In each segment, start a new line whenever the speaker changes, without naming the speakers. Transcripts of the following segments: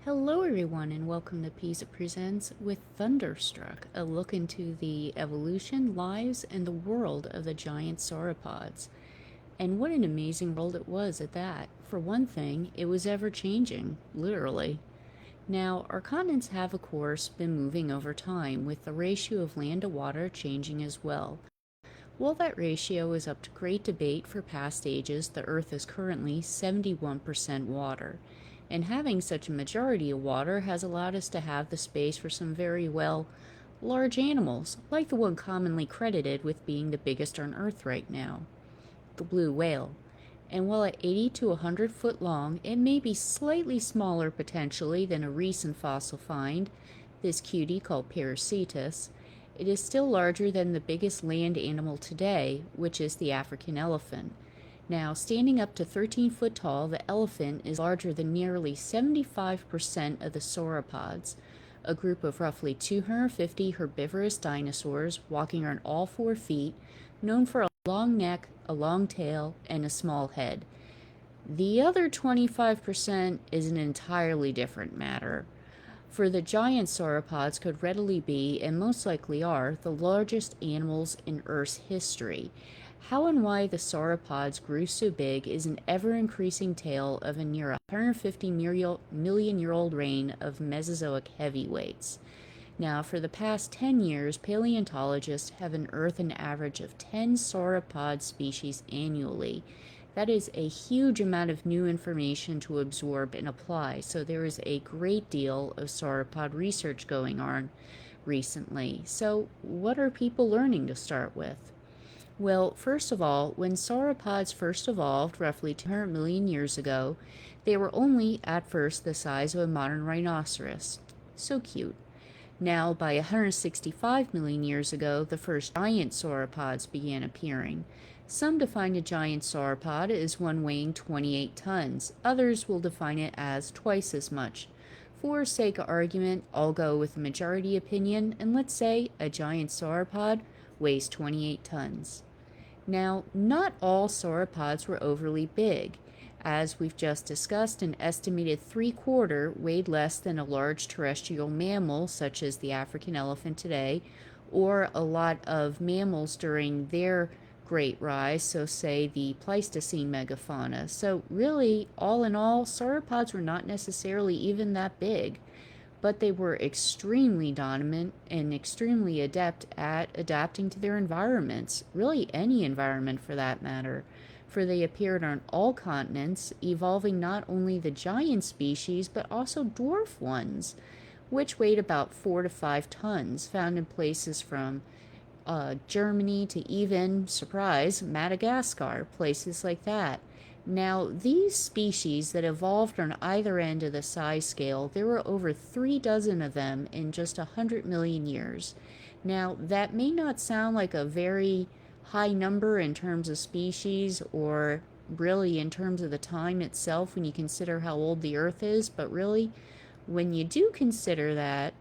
Hello, everyone, and welcome to PISA Presents with Thunderstruck, a look into the evolution, lives, and the world of the giant sauropods. And what an amazing world it was at that. For one thing, it was ever changing, literally. Now, our continents have, of course, been moving over time, with the ratio of land to water changing as well. While that ratio is up to great debate for past ages, the Earth is currently 71% water. And having such a majority of water has allowed us to have the space for some very, large animals, like the one commonly credited with being the biggest on Earth right now, the blue whale. And while at 80 to 100 foot long, it may be slightly smaller potentially than a recent fossil find, this cutie called Paracetus, it is still larger than the biggest land animal today, which is the African elephant. Now, standing up to 13 foot tall, the elephant is larger than nearly 75% of the sauropods, a group of roughly 250 herbivorous dinosaurs walking on all 4 feet, known for a long neck, a long tail, and a small head. The other 25% is an entirely different matter. For the giant sauropods could readily be, and most likely are, the largest animals in Earth's history. How and why the sauropods grew so big is an ever-increasing tale of a near 150 million-year-old reign of Mesozoic heavyweights. Now, for the past 10 years, paleontologists have unearthed an average of 10 sauropod species annually. That is a huge amount of new information to absorb and apply, so there is a great deal of sauropod research going on recently. So, what are people learning to start with? Well, first of all, when sauropods first evolved roughly 200 million years ago, they were only at first the size of a modern rhinoceros. So cute. Now, by 165 million years ago, the first giant sauropods began appearing. Some define a giant sauropod as one weighing 28 tons. Others will define it as twice as much. For sake of argument, I'll go with the majority opinion, and let's say a giant sauropod weighs 28 tons. Now, not all sauropods were overly big. As we've just discussed, an estimated 3/4 weighed less than a large terrestrial mammal, such as the African elephant today, or a lot of mammals during their great rise, so say the Pleistocene megafauna. So really, all in all, sauropods were not necessarily even that big, but they were extremely dominant and extremely adept at adapting to their environments, really any environment for that matter, for they appeared on all continents, evolving not only the giant species but also dwarf ones, which weighed about 4 to 5 tons, found in places from Germany to even, surprise, Madagascar, places like that. Now, these species that evolved on either end of the size scale, there were over 3 dozen of them in just 100 million years. Now, that may not sound like a very high number in terms of species or really in terms of the time itself when you consider how old the Earth is, but really, when you do consider that,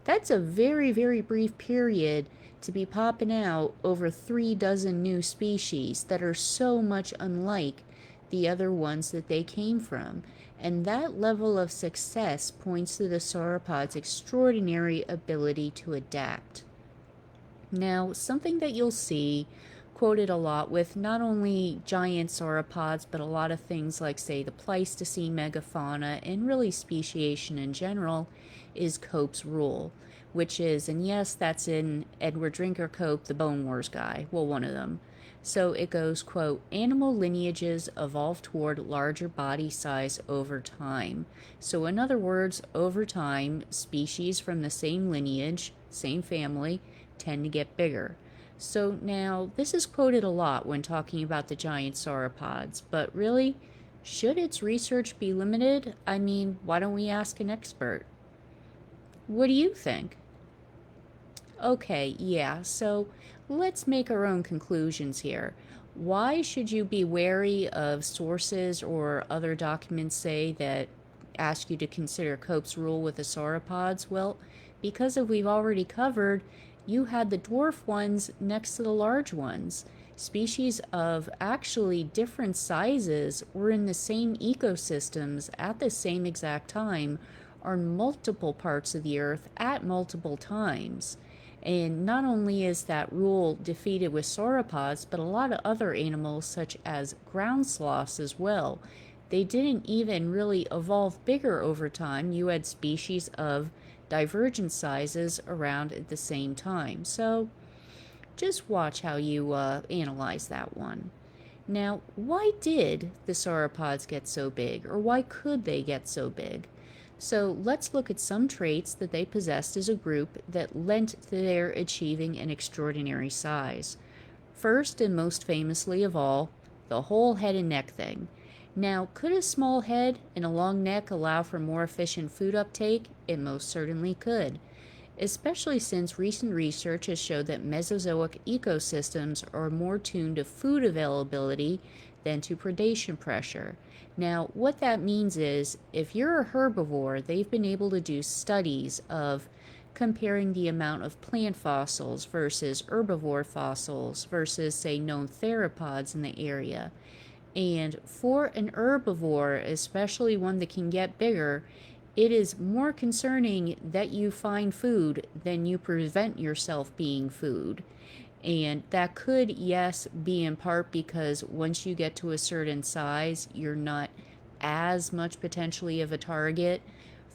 that's a very, very brief period to be popping out over 3 dozen new species that are so much unlike the other ones that they came from. And that level of success points to the sauropods' extraordinary ability to adapt. Now, something that you'll see quoted a lot with not only giant sauropods, but a lot of things like, say, the Pleistocene megafauna and really speciation in general, is Cope's rule, which is, and yes, that's in Edward Drinker Cope, the Bone Wars guy, well, one of them. So it goes, quote, animal lineages evolve toward larger body size over time. So in other words, over time, species from the same lineage, same family, tend to get bigger. So now, this is quoted a lot when talking about the giant sauropods, but really, should its research be limited? I mean, why don't we ask an expert? What do you think? Okay, yeah, so let's make our own conclusions here. Why should you be wary of sources or other documents, say, that ask you to consider Cope's rule with the sauropods? Well, because as we've already covered, you had the dwarf ones next to the large ones. Species of actually different sizes were in the same ecosystems at the same exact time, on multiple parts of the earth at multiple times. And not only is that rule defeated with sauropods, but a lot of other animals, such as ground sloths as well. They didn't even really evolve bigger over time. You had species of divergent sizes around at the same time. So just watch how you analyze that one. Now, why did the sauropods get so big, or why could they get so big? So let's look at some traits that they possessed as a group that lent to their achieving an extraordinary size. First and most famously of all, the whole head and neck thing. Now, could a small head and a long neck allow for more efficient food uptake? It most certainly could, especially since recent research has showed that Mesozoic ecosystems are more tuned to food availability than to predation pressure. Now, what that means is, if you're a herbivore, they've been able to do studies of comparing the amount of plant fossils versus herbivore fossils versus, say, known theropods in the area. And for an herbivore, especially one that can get bigger, it is more concerning that you find food than you prevent yourself being food. And that could, yes, be in part because once you get to a certain size, you're not as much potentially of a target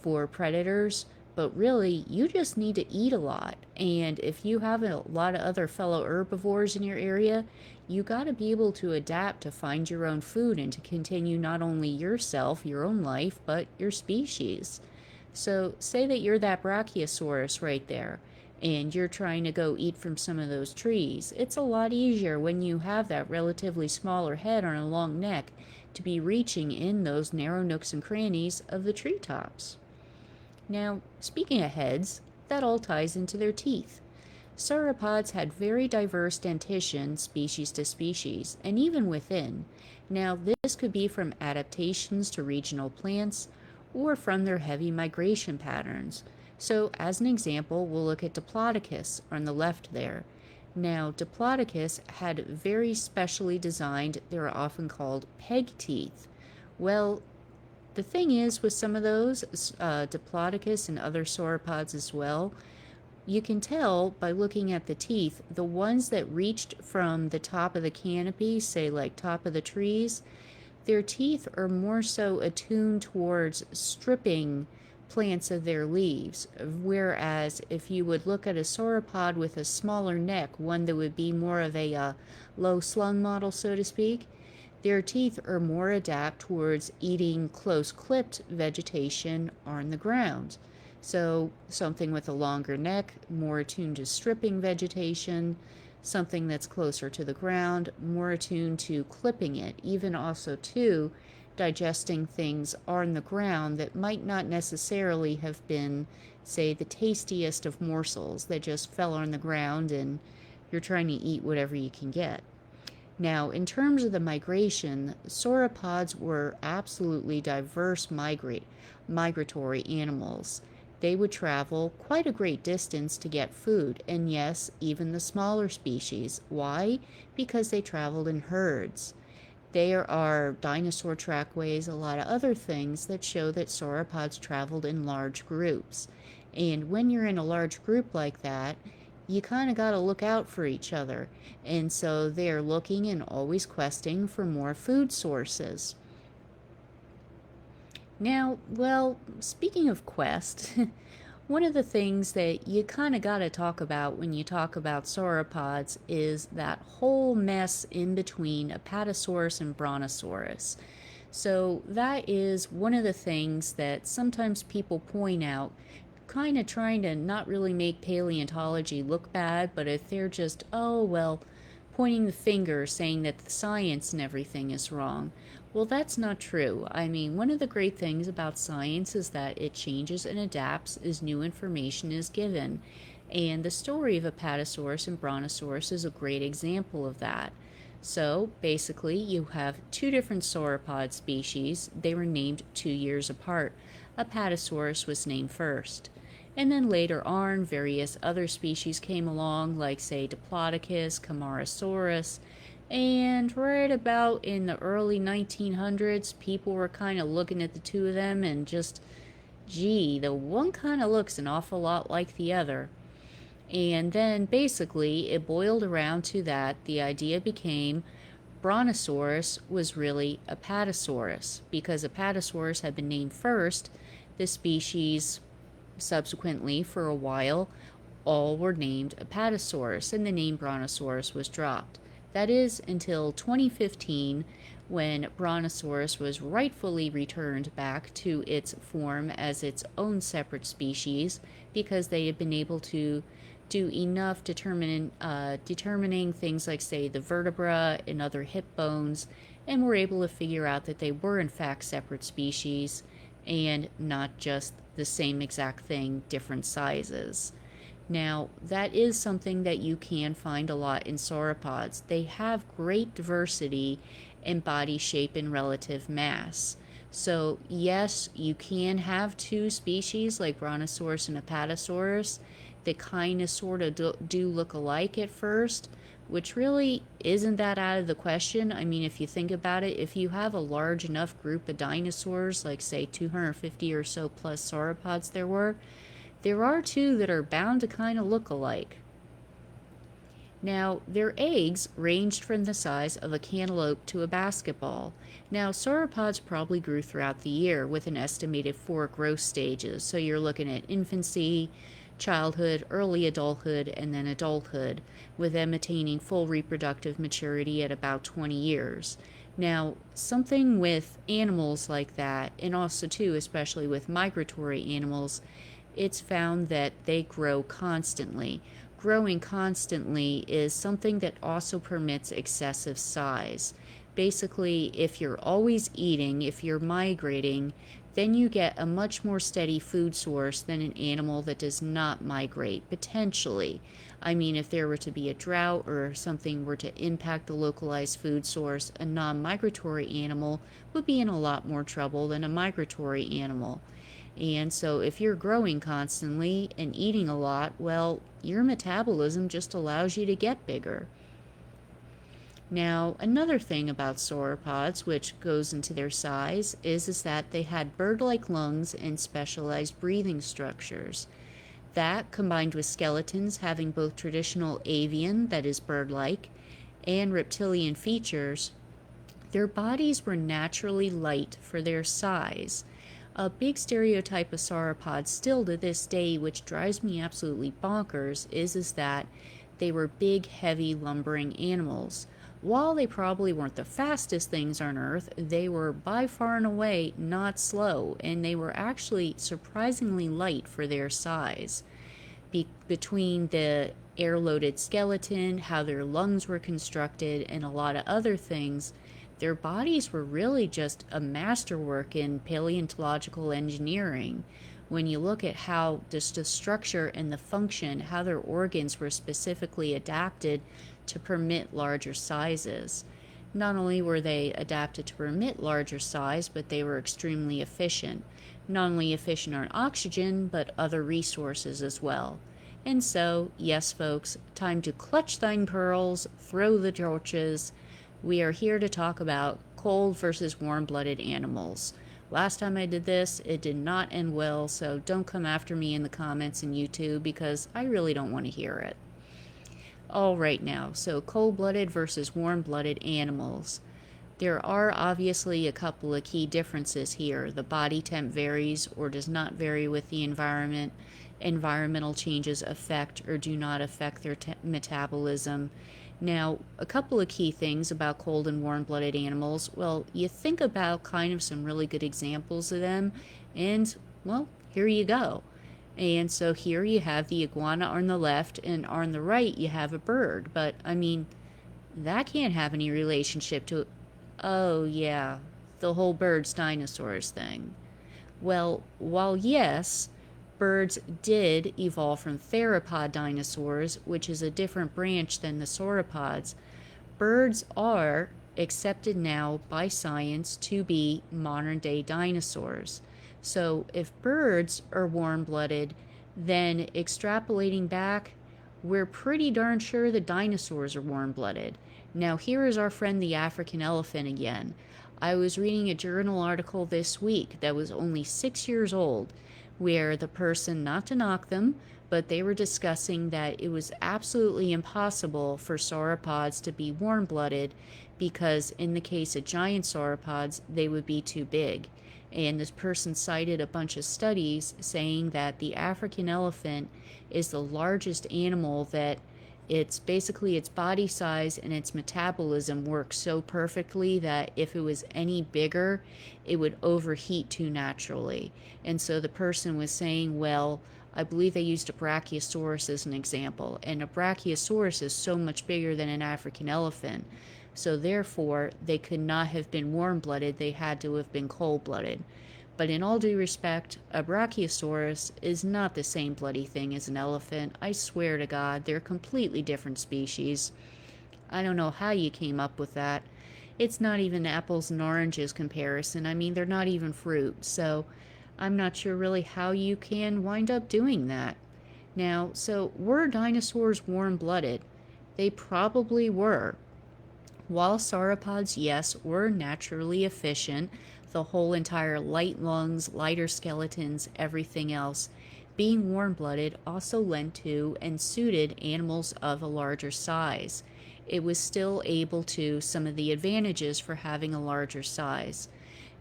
for predators. But really, you just need to eat a lot. And if you have a lot of other fellow herbivores in your area, you got to be able to adapt to find your own food and to continue not only yourself, your own life, but your species. So say that you're that brachiosaurus right there, and you're trying to go eat from some of those trees. It's a lot easier when you have that relatively smaller head on a long neck to be reaching in those narrow nooks and crannies of the treetops. Now, speaking of heads, that all ties into their teeth. Sauropods had very diverse dentition species to species, and even within. Now, this could be from adaptations to regional plants or from their heavy migration patterns. So, as an example, we'll look at Diplodocus on the left there. Now, Diplodocus had very specially designed, they're often called peg teeth. Well, the thing is, with some of those, Diplodocus and other sauropods as well, you can tell by looking at the teeth, the ones that reached from the top of the canopy, say like top of the trees, their teeth are more so attuned towards stripping plants of their leaves. Whereas if you would look at a sauropod with a smaller neck, one that would be more of a low slung model, so to speak, their teeth are more adapt towards eating close clipped vegetation on the ground. So something with a longer neck, more attuned to stripping vegetation, something that's closer to the ground, more attuned to clipping it, even also too digesting things on the ground that might not necessarily have been, say, the tastiest of morsels that just fell on the ground and you're trying to eat whatever you can get. Now, in terms of the migration, sauropods were absolutely diverse migratory animals. They would travel quite a great distance to get food, and yes, even the smaller species. Why? Because they traveled in herds. There are dinosaur trackways, a lot of other things that show that sauropods traveled in large groups. And when you're in a large group like that, you kind of got to look out for each other. And so they're looking and always questing for more food sources. Now, well, speaking of quest, one of the things that you kind of got to talk about when you talk about sauropods is that whole mess in between Apatosaurus and Brontosaurus. So that is one of the things that sometimes people point out, kind of trying to not really make paleontology look bad, but if they're just, oh, well, pointing the finger saying that the science and everything is wrong. Well, that's not true. I mean, one of the great things about science is that it changes and adapts as new information is given. And the story of Apatosaurus and Brontosaurus is a great example of that. So, basically, you have two different sauropod species. They were named 2 years apart. Apatosaurus was named first. And then later on, various other species came along, like, say, Diplodocus, Camarasaurus, and right about in the early 1900s, people were kind of looking at the two of them and just gee, the one kind of looks an awful lot like the other. And then basically it boiled around to that. The idea became Brontosaurus was really Apatosaurus because Apatosaurus had been named first. The species subsequently, for a while, all were named Apatosaurus and the name Brontosaurus was dropped. That is until 2015 when Brontosaurus was rightfully returned back to its form as its own separate species because they had been able to do enough determining things like, say, the vertebra and other hip bones, and were able to figure out that they were in fact separate species and not just the same exact thing, different sizes. Now, that is something that you can find a lot in sauropods. They have great diversity in body shape and relative mass. So, yes, you can have two species like Brontosaurus and Apatosaurus that kind of sort of do look alike at first, which really isn't that out of the question. I mean, if you think about it, if you have a large enough group of dinosaurs, like say 250 or so plus sauropods there are two that are bound to kind of look alike. Now, their eggs ranged from the size of a cantaloupe to a basketball. Now, sauropods probably grew throughout the year with an estimated 4 growth stages. So you're looking at infancy, childhood, early adulthood, and then adulthood, with them attaining full reproductive maturity at about 20 years. Now, something with animals like that, and also too, especially with migratory animals, it's found that they grow constantly. Growing constantly is something that also permits excessive size. Basically, if you're always eating, if you're migrating, then you get a much more steady food source than an animal that does not migrate, potentially. I mean, if there were to be a drought or something were to impact the localized food source, a non migratory animal would be in a lot more trouble than a migratory animal. And so, if you're growing constantly and eating a lot, well, your metabolism just allows you to get bigger. Now, another thing about sauropods, which goes into their size, is that they had bird-like lungs and specialized breathing structures. That, combined with skeletons having both traditional avian, that is bird-like, and reptilian features, their bodies were naturally light for their size. A big stereotype of sauropods still to this day, which drives me absolutely bonkers, is that they were big, heavy, lumbering animals. While they probably weren't the fastest things on Earth, they were by far and away not slow, and they were actually surprisingly light for their size. Between the air-loaded skeleton, how their lungs were constructed, and a lot of other things, their bodies were really just a masterwork in paleontological engineering. When you look at how just the structure and the function, how their organs were specifically adapted to permit larger sizes. Not only were they adapted to permit larger size, but they were extremely efficient. Not only efficient on oxygen, but other resources as well. And so, yes, folks, time to clutch thine pearls, throw the torches. We are here to talk about cold versus warm-blooded animals. Last time I did this, it did not end well, so don't come after me in the comments in YouTube because I really don't want to hear it. All right now, so cold-blooded versus warm-blooded animals. There are obviously a couple of key differences here. The body temp varies or does not vary with the environment. Environmental changes affect or do not affect their metabolism. Now, a couple of key things about cold and warm-blooded animals. Well, you think about kind of some really good examples of them, and, well, here you go. And so here you have the iguana on the left, and on the right you have a bird. But, I mean, that can't have any relationship to, oh yeah, the whole birds dinosaurs thing. Well, while yes, birds did evolve from theropod dinosaurs, which is a different branch than the sauropods, birds are accepted now by science to be modern-day dinosaurs. So if birds are warm-blooded, then extrapolating back, we're pretty darn sure the dinosaurs are warm-blooded. Now here is our friend the African elephant again. I was reading a journal article this week that was only 6 years old where the person, not to knock them, but they were discussing that it was absolutely impossible for sauropods to be warm blooded because, in the case of giant sauropods, they would be too big. And this person cited a bunch of studies saying that the African elephant is the largest animal that it's basically its body size and its metabolism works so perfectly that if it was any bigger, it would overheat too naturally. And so the person was saying, well, I believe they used a brachiosaurus as an example, and a brachiosaurus is so much bigger than an African elephant. So therefore, they could not have been warm-blooded, they had to have been cold-blooded. But in all due respect, a brachiosaurus is not the same bloody thing as an elephant. I swear to God, they're completely different species. I don't know how you came up with that. It's not even apples and oranges comparison. I mean, they're not even fruit. So I'm not sure really how you can wind up doing that. Now, so were dinosaurs warm-blooded? They probably were. While sauropods, yes, were naturally efficient, the whole entire light lungs, lighter skeletons, everything else, being warm-blooded also lent to and suited animals of a larger size. It was still able to some of the advantages for having a larger size.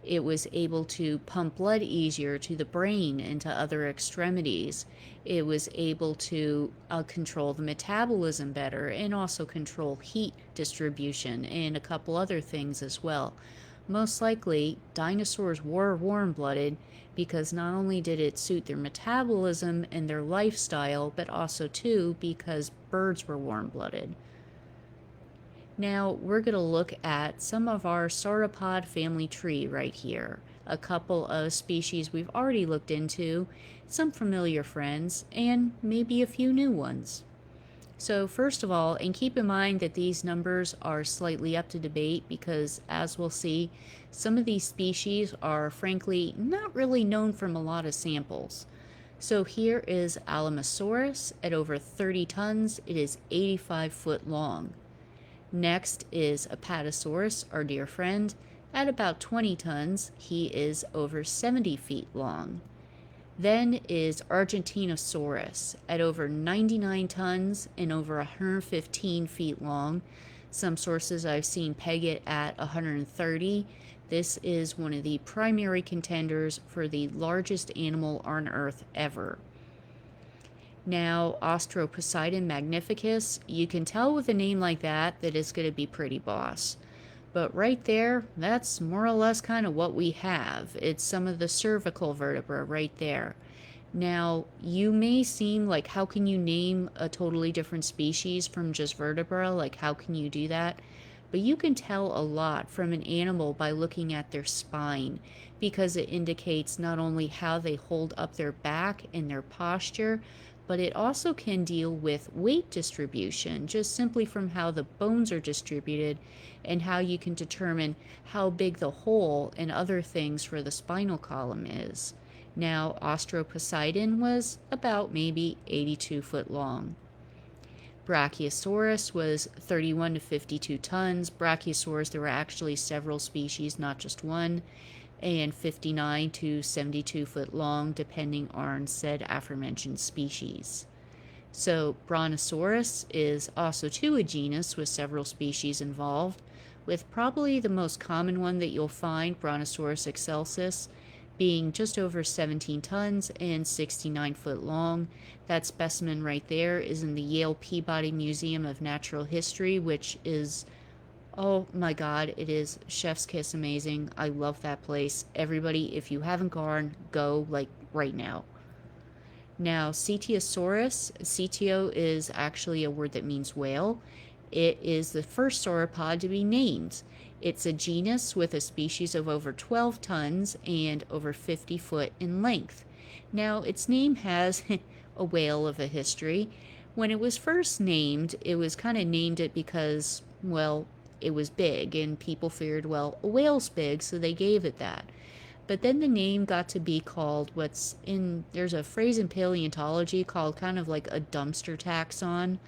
It was able to pump blood easier to the brain and to other extremities. It was able to control the metabolism better and also control heat distribution and a couple other things as well. Most likely, dinosaurs were warm-blooded because not only did it suit their metabolism and their lifestyle, but also, too, because birds were warm-blooded. Now, we're going to look at some of our sauropod family tree right here. A couple of species we've already looked into, some familiar friends, and maybe a few new ones. So first of all, and keep in mind that these numbers are slightly up to debate because, as we'll see, some of these species are frankly not really known from a lot of samples. So here is Alamosaurus at over 30 tons. It is 85 foot long. Next is Apatosaurus, our dear friend, at about 20 tons. He is over 70 feet long. Then is Argentinosaurus at over 99 tons and over 115 feet long. Some sources I've seen peg it at 130. This is one of the primary contenders for the largest animal on Earth ever. Now, Australoposeidon magnificus, you can tell with a name like that it's going to be pretty boss. But right there, that's more or less kind of what we have. It's some of the cervical vertebra right there. Now, you may seem like, how can you name a totally different species from just vertebra? Like, how can you do that? But you can tell a lot from an animal by looking at their spine, because it indicates not only how they hold up their back and their posture, but it also can deal with weight distribution, just simply from how the bones are distributed and how you can determine how big the hole and other things for the spinal column is. Now, Australoposeidon was about maybe 82 foot long. Brachiosaurus was 31 to 52 tons. Brachiosaurus, there were actually several species, not just one, and 59 to 72 foot long, depending on said aforementioned species. So Brontosaurus is also too a genus with several species involved, with probably the most common one that you'll find, Brontosaurus excelsus, being just over 17 tons and 69 foot long. That specimen right there is in the Yale Peabody Museum of Natural History, which is, oh my God, it is chef's kiss amazing. I love that place. Everybody, if you haven't gone, go like right now. Now, Cetiosaurus, Cetio is actually a word that means whale. It is the first sauropod to be named. It's a genus with a species of over 12 tons and over 50 foot in length. Now, its name has a whale of a history. When it was first named, it was kind of named it because, well, it was big, and people figured, well, a whale's big, so they gave it that. But then the name got to be called there's a phrase in paleontology called kind of like a dumpster taxon,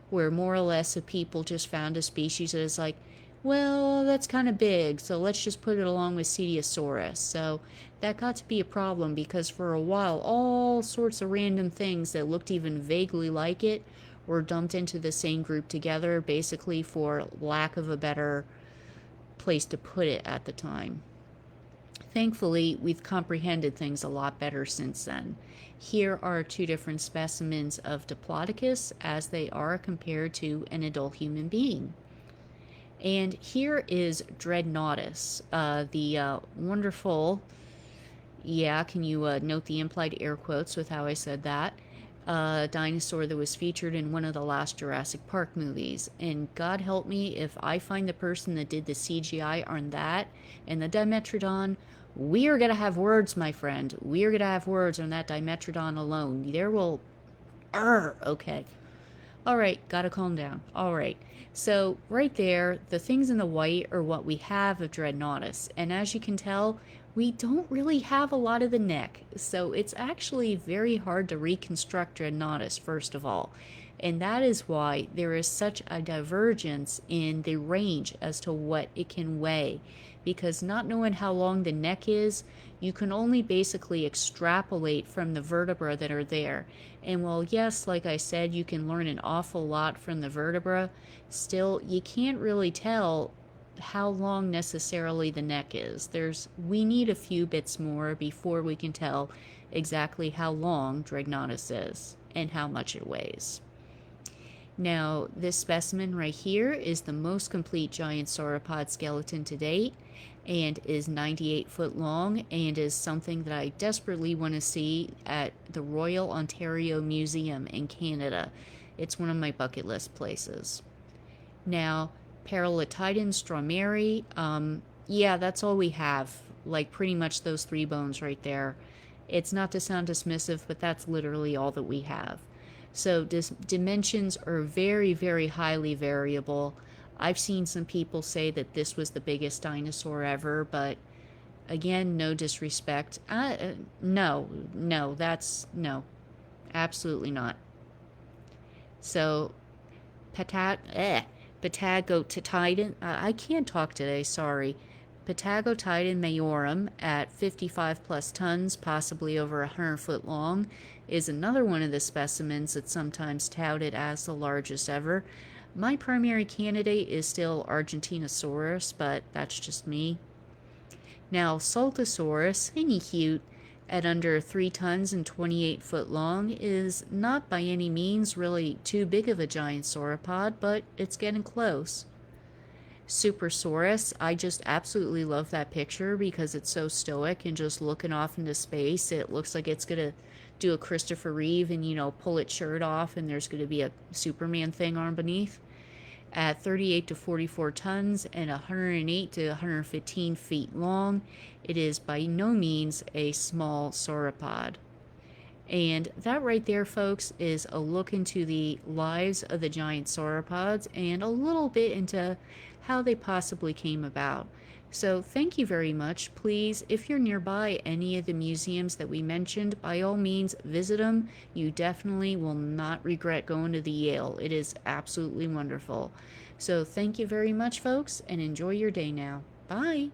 where more or less the people just found a species that is like, well, that's kind of big, so let's just put it along with Cetiosaurus. So that got to be a problem because for a while, all sorts of random things that looked even vaguely like it were dumped into the same group together, basically for lack of a better place to put it at the time. Thankfully, we've comprehended things a lot better since then. Here are two different specimens of Diplodocus as they are compared to an adult human being. And here is Dreadnoughtus, the wonderful, yeah, can you note the implied air quotes with how I said that? Dinosaur that was featured in one of the last Jurassic Park movies. And God help me if I find the person that did the CGI on that and the Dimetrodon. We are going to have words, my friend. We are going to have words on that Dimetrodon alone. There will. Okay. All right, gotta calm down. All right. So, right there, the things in the white are what we have of Dreadnoughtus. And as you can tell, we don't really have a lot of the neck. So, it's actually very hard to reconstruct Dreadnoughtus, first of all. And that is why there is such a divergence in the range as to what it can weigh. Because not knowing how long the neck is, you can only basically extrapolate from the vertebrae that are there. And while, yes, like I said, you can learn an awful lot from the vertebra, still, you can't really tell how long necessarily the neck is. We need a few bits more before we can tell exactly how long Dreadnoughtus is and how much it weighs. Now, this specimen right here is the most complete giant sauropod skeleton to date and is 98 foot long and is something that I desperately want to see at the Royal Ontario Museum in Canada. It's one of my bucket list places. Now, Paralotidon stromeri, yeah, that's all we have. Like pretty much those three bones right there. It's not to sound dismissive, but that's literally all that we have. So dimensions are very, very highly variable. I've seen some people say that this was the biggest dinosaur ever, but again, no disrespect. No, no, absolutely not. So, Patagotidon, I can't talk today, sorry. Patagotidon majorum at 55 plus tons, possibly over 100 foot long, is another one of the specimens that's sometimes touted as the largest ever. My primary candidate is still Argentinosaurus, but that's just me. Now, Saltosaurus, any cute, at under 3 tons and 28 foot long, is not by any means really too big of a giant sauropod, but it's getting close. Supersaurus, I just absolutely love that picture because it's so stoic and just looking off into space. It looks like it's going to do a Christopher Reeve and, pull its shirt off and there's going to be a Superman thing on beneath. At 38 to 44 tons and 108 to 115 feet long, it is by no means a small sauropod. And that right there, folks, is a look into the lives of the giant sauropods and a little bit into how they possibly came about. So thank you very much. Please, if you're nearby any of the museums that we mentioned, by all means, visit them. You definitely will not regret going to the Yale. It is absolutely wonderful. So thank you very much, folks, and enjoy your day now. Bye.